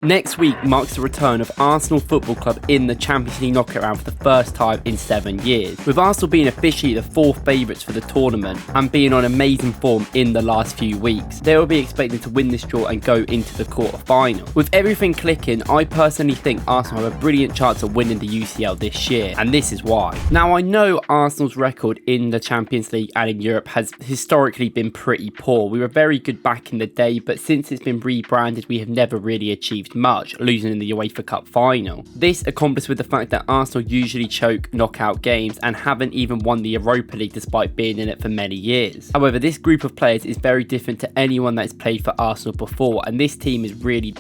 Next week marks the return of Arsenal Football Club in the Champions League knockout round for the first time in 7 years, with Arsenal being officially the fourth favourites for the tournament and being on amazing form in the last few weeks. They will be expected to win this draw and go into the quarter-final. With everything clicking, I personally think Arsenal have a brilliant chance of winning the UCL this year, and this is why. Now, I know Arsenal's record in the Champions League and in Europe has historically been pretty poor. We were very good back in the day, but since it's been rebranded, we have never really achieved much, losing in the UEFA Cup final. This accomplished with the fact that Arsenal usually choke knockout games and haven't even won the Europa League despite being in it for many years. However, this group of players is very different to anyone that has played for Arsenal before, and this team is really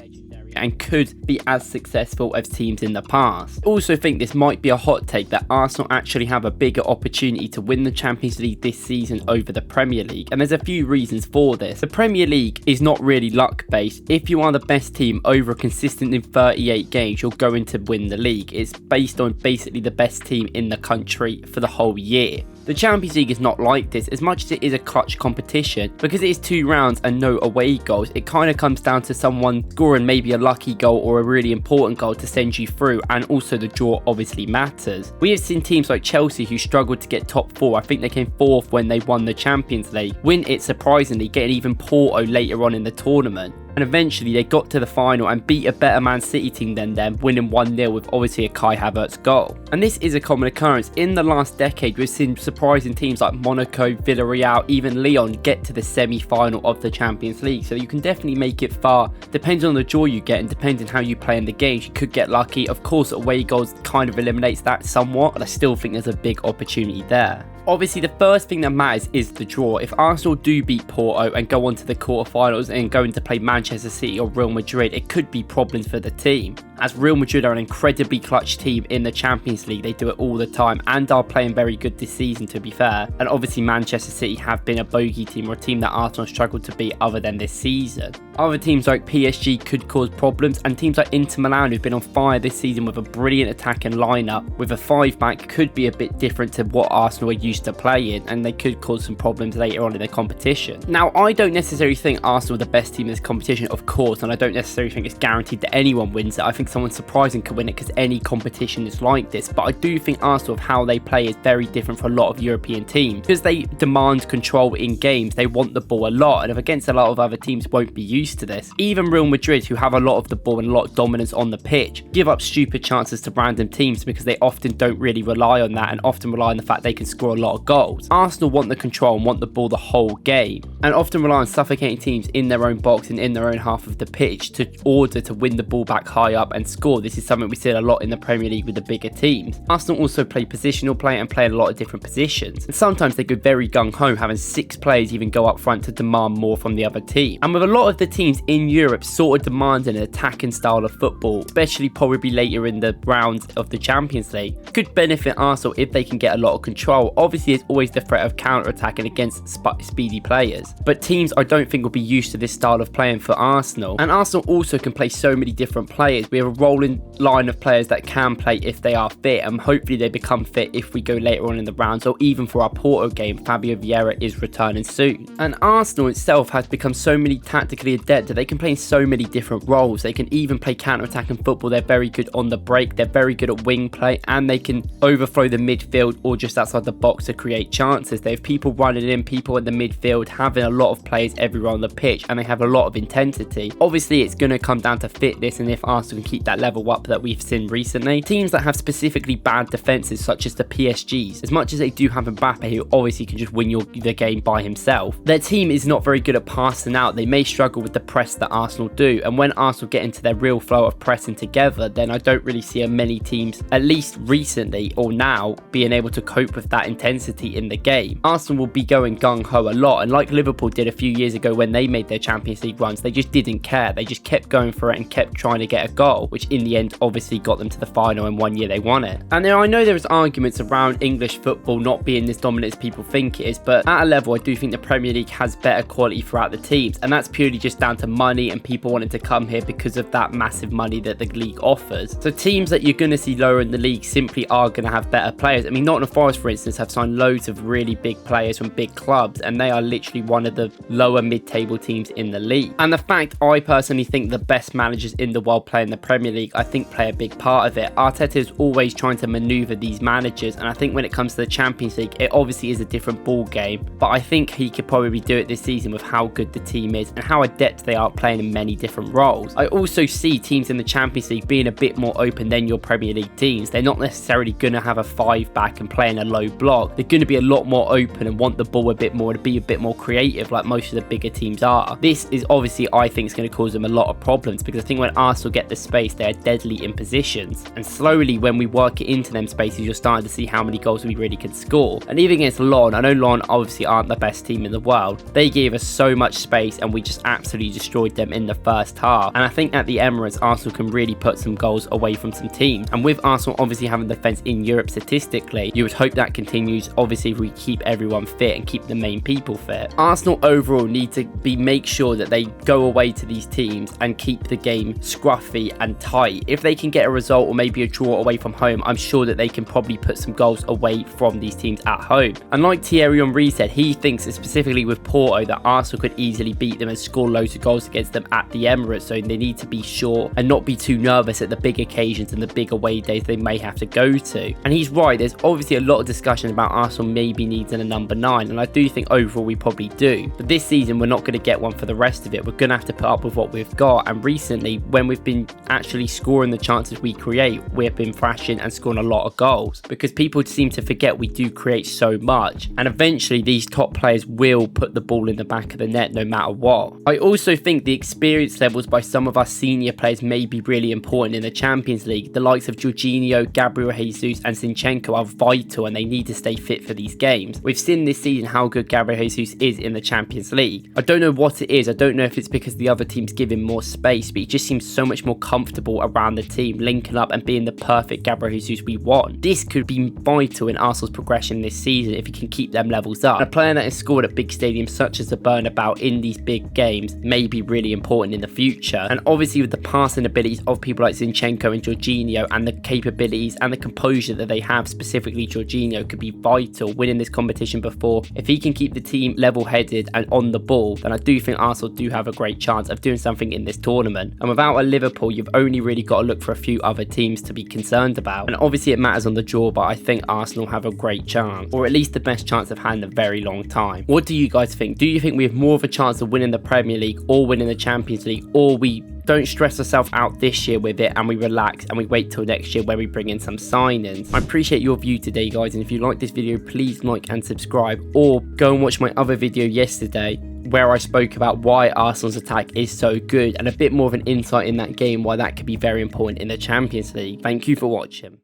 and could be as successful as teams in the past. I also think this might be a hot take that Arsenal actually have a bigger opportunity to win the Champions League this season over the Premier League, and there's a few reasons for this. The Premier League is not really luck based. If you are the best team over a consistent in 38 games, you're going to win the league. It's based on basically the best team in the country for the whole year. The Champions League is not like this. As much as it is a clutch competition, because it is 2 rounds and no away goals, it kind of comes down to someone scoring maybe a lucky goal or a really important goal to send you through, and also the draw obviously matters. We have seen teams like Chelsea who struggled to get top 4. I think they came 4th when they won the Champions League, win it surprisingly, getting even Porto later on in the tournament. And eventually they got to the final and beat a better Man City team than them, winning 1-0 with obviously a Kai Havertz goal. And this is a common occurrence. In the last decade, we've seen surprising teams like Monaco, Villarreal, even Lyon get to the semi-final of the Champions League. So you can definitely make it far, depending on the draw you get and depending how you play in the games. You could get lucky. Of course, away goals kind of eliminates that somewhat, but I still think there's a big opportunity there. Obviously, the first thing that matters is the draw. If Arsenal do beat Porto and go on to the quarterfinals and go in to play Manchester City or Real Madrid, it could be problems for the team, as Real Madrid are an incredibly clutch team in the Champions League. They do it all the time and are playing very good this season, to be fair. And obviously Manchester City have been a bogey team, or a team that Arsenal struggled to beat other than this season. Other teams like PSG could cause problems, and teams like Inter Milan, who've been on fire this season with a brilliant attacking lineup with a 5-back, could be a bit different to what Arsenal are used to play in, and they could cause some problems later on in the competition. Now, I don't necessarily think Arsenal are the best team in this competition, of course, and I don't necessarily think it's guaranteed that anyone wins it. I think someone surprising could win it because any competition is like this, but I do think Arsenal, of how they play, is very different from a lot of European teams, because they demand control in games. They want the ball a lot, and if against a lot of other teams won't be used to this. Even Real Madrid, who have a lot of the ball and a lot of dominance on the pitch, give up stupid chances to random teams because they often don't really rely on that and often rely on the fact they can score a lot of goals. Arsenal want the control and want the ball the whole game, and often rely on suffocating teams in their own box and in their own half of the pitch to order to win the ball back high up and score. This is something we see a lot in the Premier League with the bigger teams. Arsenal also play positional play and play in a lot of different positions, and sometimes they go very gung-ho, having 6 players even go up front to demand more from the other team. And with a lot of the teams in Europe sort of demanding an attacking style of football, especially probably later in the rounds of the Champions League, could benefit Arsenal if they can get a lot of control. Obviously, there's always the threat of counter-attacking against speedy players, but teams I don't think will be used to this style of playing for Arsenal. And Arsenal also can play so many different players. We have a rolling line of players that can play if they are fit, and hopefully they become fit if we go later on in the rounds, or even for our Porto game, Fabio Vieira is returning soon. And Arsenal itself has become so many tactically adept that they can play in so many different roles. They can even play counter-attacking football. They're very good on the break, they're very good at wing play, and they can overflow the midfield or just outside the box to create chances. They have people running in, people in the midfield, having a lot of players everywhere on the pitch, and they have a lot of intensity. Obviously, it's going to come down to fitness, and if Arsenal can keep that level up that we've seen recently. Teams that have specifically bad defences, such as the PSGs, as much as they do have Mbappe, who obviously can just win the game by himself, their team is not very good at passing out. They may struggle with the press that Arsenal do, and when Arsenal get into their real flow of pressing together, then I don't really see many teams, at least recently or now, being able to cope with that intensity in the game. Arsenal will be going gung-ho a lot, and like Liverpool did a few years ago when they made their Champions League runs, they just didn't care. They just kept going for it and kept trying to get a goal. goal, which in the end obviously got them to the final, and 1 year they won it. And I know there's arguments around English football not being as dominant as people think it is, but at a level I do think the Premier League has better quality throughout the teams, and that's purely just down to money and people wanting to come here because of that massive money that the league offers. So teams that you're going to see lower in the league simply are going to have better players. I mean, Nottingham Forest, for instance, have signed loads of really big players from big clubs, and they are literally one of the lower mid-table teams in the league. And the fact I personally think the best managers in the world play in the Premier League, I think play a big part of it. Arteta is always trying to maneuver these managers, and I think when it comes to the Champions League, it obviously is a different ball game, but I think he could probably do it this season with how good the team is and how adept they are playing in many different roles. I also see teams in the Champions League being a bit more open than your Premier League teams. They're not necessarily going to have a 5 back and play in a low block. They're going to be a lot more open and want the ball a bit more, to be a bit more creative like most of the bigger teams are. This is obviously, I think, is going to cause them a lot of problems, because I think when Arsenal get the space, they are deadly in positions, and slowly when we work it into them spaces, you're starting to see how many goals we really can score. And even against Lyon, I know Lyon obviously aren't the best team in the world, they gave us so much space and we just absolutely destroyed them in the first half. And I think at the Emirates, Arsenal can really put some goals away from some teams, and with Arsenal obviously having defence in Europe statistically, you would hope that continues, obviously if we keep everyone fit and keep the main people fit. Arsenal overall need to make sure that they go away to these teams and keep the game scruffy and tight. If they can get a result or maybe a draw away from home, I'm sure that they can probably put some goals away from these teams at home. And like Thierry Henry said, he thinks specifically with Porto that Arsenal could easily beat them and score loads of goals against them at the Emirates, so they need to be sure and not be too nervous at the big occasions and the big away days they may have to go to. And he's right, there's obviously a lot of discussion about Arsenal maybe needing a number 9, and I do think overall we probably do, but this season we're not going to get one for the rest of it. We're going to have to put up with what we've got, and recently when we've been actually scoring the chances we create, we've been thrashing and scoring a lot of goals, because people seem to forget we do create so much, and eventually these top players will put the ball in the back of the net no matter what. I also think the experience levels by some of our senior players may be really important in the Champions League. The likes of Jorginho, Gabriel Jesus and Zinchenko are vital, and they need to stay fit for these games. We've seen this season how good Gabriel Jesus is in the Champions League. I don't know what it is, I don't know if it's because the other teams give him more space, but he just seems so much more comfortable around the team, linking up and being the perfect Gabriel Jesus we want. This could be vital in Arsenal's progression this season if he can keep them levels up. And a player that has scored at big stadiums such as the Bernabeu in these big games may be really important in the future. And obviously with the passing abilities of people like Zinchenko and Jorginho, and the capabilities and the composure that they have, specifically Jorginho, could be vital winning this competition before. If he can keep the team level-headed and on the ball, then I do think Arsenal do have a great chance of doing something in this tournament. And without a Liverpool, you've only really got to look for a few other teams to be concerned about. And obviously it matters on the draw, but I think Arsenal have a great chance, or at least the best chance they've had in a very long time. What do you guys think? Do you think we have more of a chance of winning the Premier League or winning the Champions League, or we don't stress ourselves out this year with it and we relax and we wait till next year where we bring in some signings? I appreciate your view today, guys, and if you like this video, please like and subscribe, or go and watch my other video yesterday where I spoke about why Arsenal's attack is so good and a bit more of an insight in that game, why that could be very important in the Champions League. Thank you for watching.